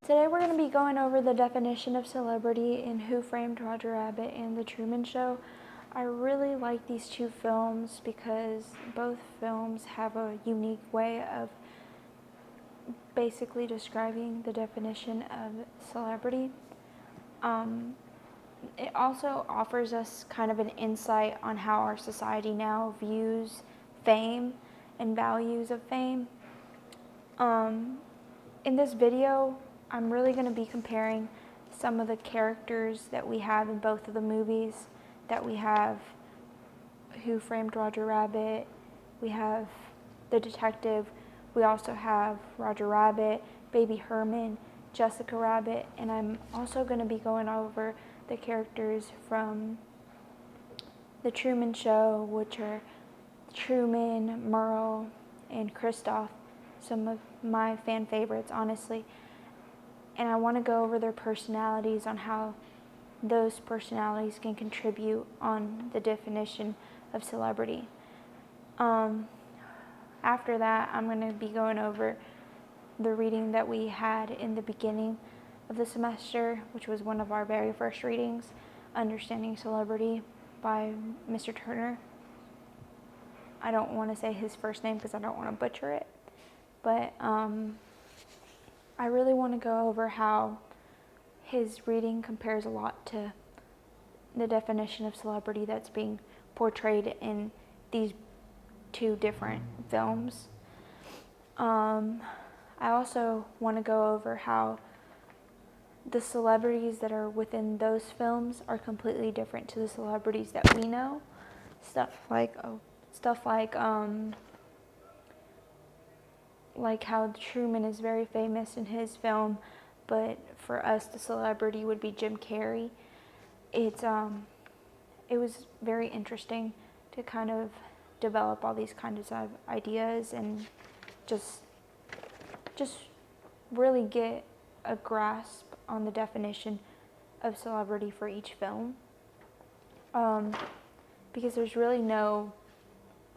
Today we're going to be going over the definition of celebrity in Who Framed Roger Rabbit and The Truman Show. I really like these two films because both films have a unique way of basically describing the definition of celebrity. It also offers us kind of an insight on how our society now views fame and values of fame. In this video, I'm really going to be comparing some of the characters that we have in both of the movies. That we have Who Framed Roger Rabbit, we have the detective, we also have Roger Rabbit, Baby Herman, Jessica Rabbit, and I'm also going to be going over the characters from The Truman Show, which are Truman, Merle, and Kristoff, some of my fan favorites, honestly. And I want to go over their personalities, on how those personalities can contribute on the definition of celebrity. After that, I'm going to be going over the reading that we had in the beginning of the semester, which was one of our very first readings, Understanding Celebrity by Mr. Turner. I don't want to say his first name because I don't want to butcher it, but I really want to go over how his reading compares a lot to the definition of celebrity that's being portrayed in these two different films. I also want to go over how the celebrities that are within those films are completely different to the celebrities that we know. Stuff like how Truman is very famous in his film, but for us the celebrity would be Jim Carrey. It was very interesting to kind of develop all these kinds of ideas and just really get a grasp on the definition of celebrity for each film, because there's really no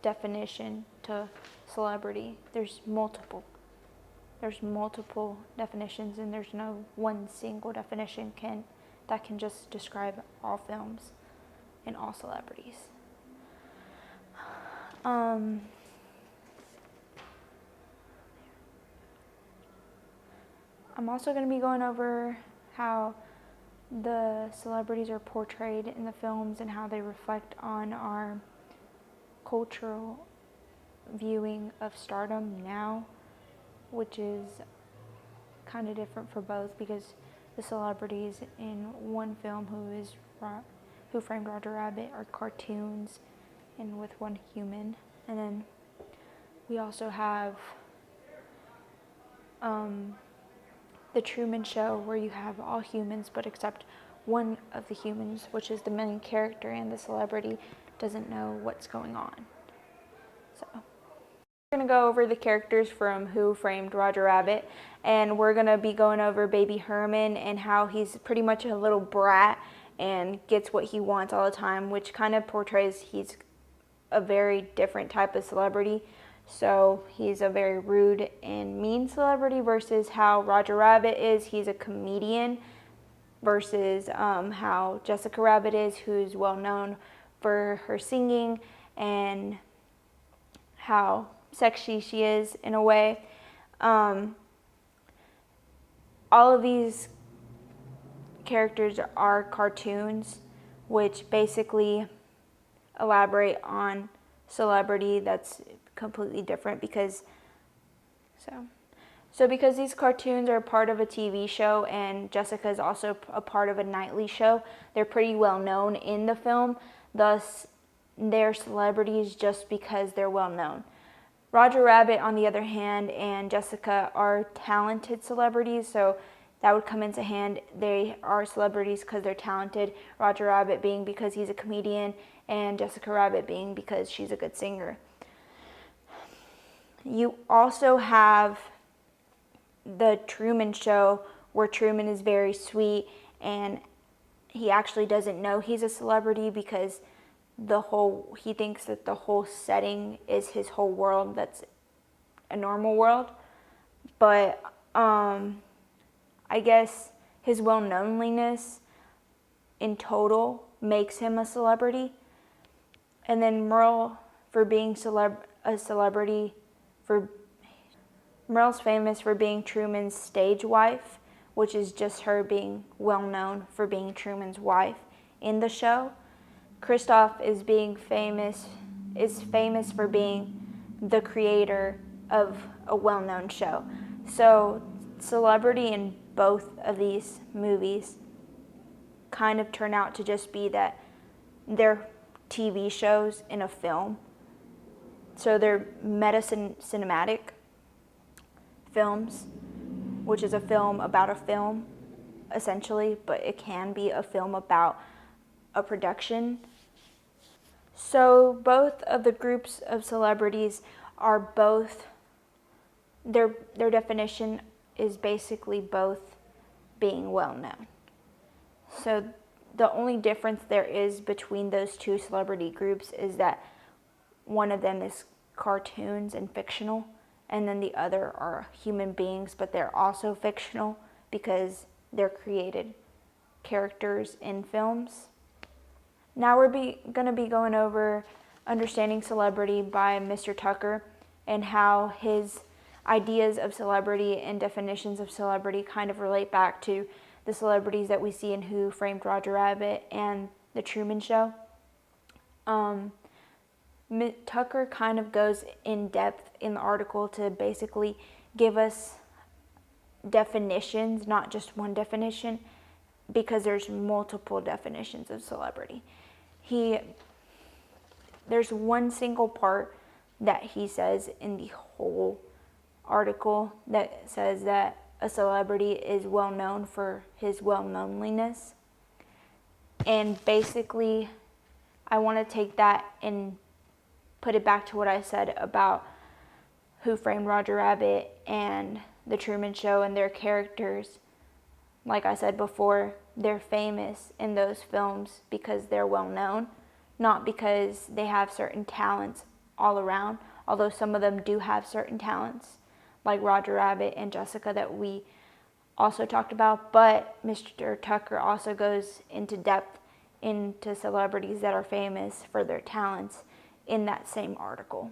definition to celebrity. There's multiple definitions, and there's no one single definition that can just describe all films and all celebrities. I'm also going to be going over how the celebrities are portrayed in the films and how they reflect on our cultural viewing of stardom now, which is kind of different for both, because the celebrities in one film, Who Framed Roger Rabbit, are cartoons and with one human, and then we also have The Truman Show, where you have all humans but except one of the humans, which is the main character, and the celebrity doesn't know what's going on. So we're going to go over the characters from Who Framed Roger Rabbit, and we're going to be going over Baby Herman and how he's pretty much a little brat and gets what he wants all the time, which kind of portrays he's a very different type of celebrity. So he's a very rude and mean celebrity, versus how Roger Rabbit is. He's a comedian, versus how Jessica Rabbit is, who's well known for her singing and how sexy she is in a way. All of these characters are cartoons, which basically elaborate on celebrity that's completely different, because because these cartoons are part of a TV show, and Jessica is also a part of a nightly show, they're pretty well known in the film, thus they're celebrities just because they're well known. Roger Rabbit, on the other hand, and Jessica are talented celebrities, so that would come into hand. They are celebrities because they're talented, Roger Rabbit being because he's a comedian, and Jessica Rabbit being because she's a good singer. You also have The Truman Show, where Truman is very sweet, and he actually doesn't know he's a celebrity because he thinks that the whole setting is his whole world, that's a normal world. But I guess his well-knownliness in total makes him a celebrity. And then Merle, for being a celebrity, for Merle's famous for being Truman's stage wife, which is just her being well known for being Truman's wife in the show. Kristoff is famous for being the creator of a well-known show. So celebrity in both of these movies kind of turn out to just be that they're TV shows in a film. So they're cinematic films, which is a film about a film, essentially, but it can be a film about a production. So both of the groups of celebrities are both, their definition is basically both being well known. So the only difference there is between those two celebrity groups is that one of them is cartoons and fictional, and then the other are human beings, but they're also fictional because they're created characters in films. Now we're going to be going over Understanding Celebrity by Mr. Tucker and how his ideas of celebrity and definitions of celebrity kind of relate back to the celebrities that we see in Who Framed Roger Rabbit and The Truman Show. Tucker kind of goes in depth in the article to basically give us definitions, not just one definition, because there's multiple definitions of celebrity. There's one single part that he says in the whole article that says that a celebrity is well known for his well-knownliness. And basically, I want to take that and put it back to what I said about Who Framed Roger Rabbit and The Truman Show and their characters. Like I said before, they're famous in those films because they're well known, not because they have certain talents all around, although some of them do have certain talents, like Roger Rabbit and Jessica that we also talked about. But Mr. Tucker also goes into depth into celebrities that are famous for their talents in that same article.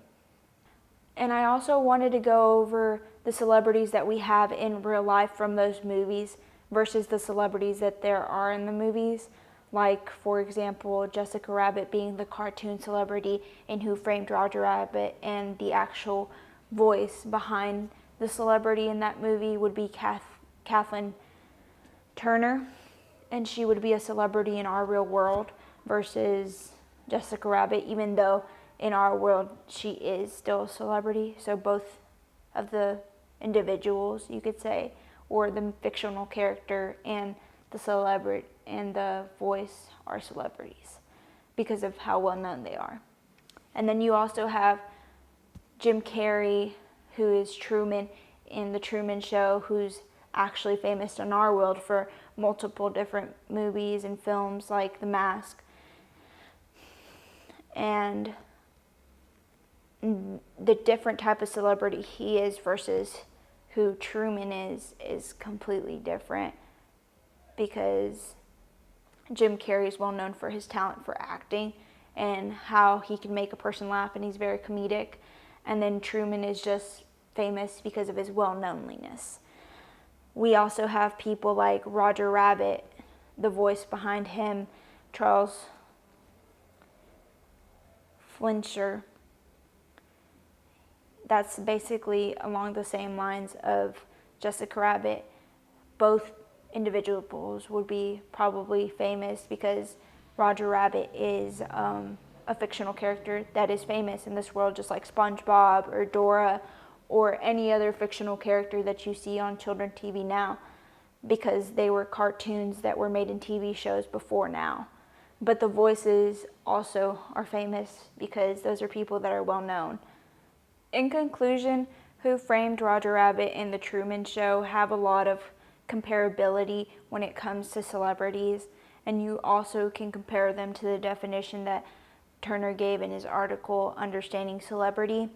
And I also wanted to go over the celebrities that we have in real life from those movies versus the celebrities that there are in the movies. Like, for example, Jessica Rabbit being the cartoon celebrity in Who Framed Roger Rabbit, and the actual voice behind the celebrity in that movie would be Kathleen Turner, and she would be a celebrity in our real world versus Jessica Rabbit, even though in our world she is still a celebrity. So both of the individuals, you could say, or the fictional character and the celebrity and the voice are celebrities because of how well known they are. And then you also have Jim Carrey, who is Truman in The Truman Show, who's actually famous in our world for multiple different movies and films like The Mask. And the different type of celebrity he is versus who Truman is completely different, because Jim Carrey is well known for his talent for acting and how he can make a person laugh, and he's very comedic. And then Truman is just famous because of his well-knownliness. We also have people like Roger Rabbit, the voice behind him, Charles Fleischer. That's basically along the same lines of Jessica Rabbit. Both individuals would be probably famous because Roger Rabbit is a fictional character that is famous in this world, just like SpongeBob or Dora or any other fictional character that you see on children's TV now, because they were cartoons that were made in TV shows before now. But the voices also are famous because those are people that are well known. In conclusion, Who Framed Roger Rabbit and The Truman Show have a lot of comparability when it comes to celebrities, and you also can compare them to the definition that Turner gave in his article, Understanding Celebrity.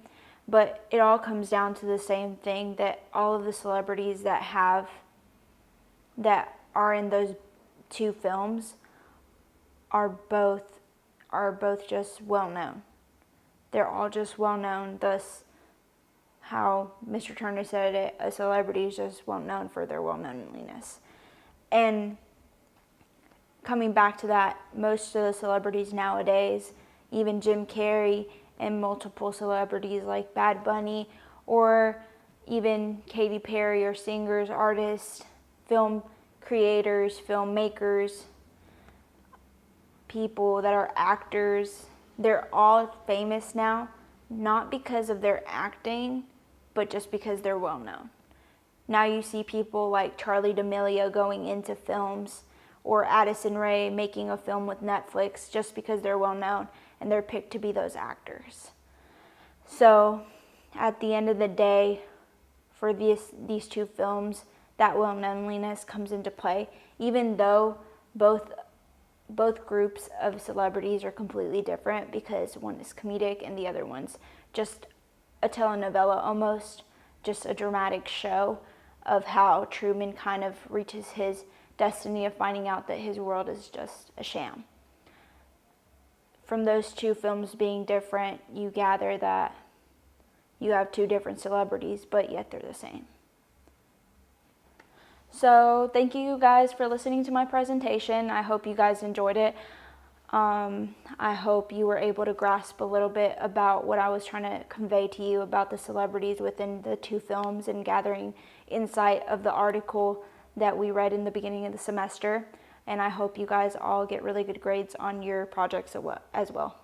But it all comes down to the same thing, that all of the celebrities that have that are in those two films are both just well known. They're all just well known. Thus, how Mr. Turner said it, a celebrity is just well known for their well knownliness. And coming back to that, most of the celebrities nowadays, even Jim Carrey and multiple celebrities like Bad Bunny, or even Katy Perry, or singers, artists, film creators, filmmakers, people that are actors, they're all famous now, not because of their acting, but just because they're well known. Now you see people like Charlie D'Amelio going into films, or Addison Rae making a film with Netflix just because they're well known and they're picked to be those actors. So at the end of the day, for these two films, that well knownliness comes into play, even though both groups of celebrities are completely different, because one is comedic and the other one's just a telenovela, almost just a dramatic show of how Truman kind of reaches his destiny of finding out that his world is just a sham. From those two films being different, you gather that you have two different celebrities, but yet they're the same. So thank you guys for listening to my presentation. I hope you guys enjoyed it. I hope you were able to grasp a little bit about what I was trying to convey to you about the celebrities within the two films, and gathering insight of the article that we read in the beginning of the semester. And I hope you guys all get really good grades on your projects as well.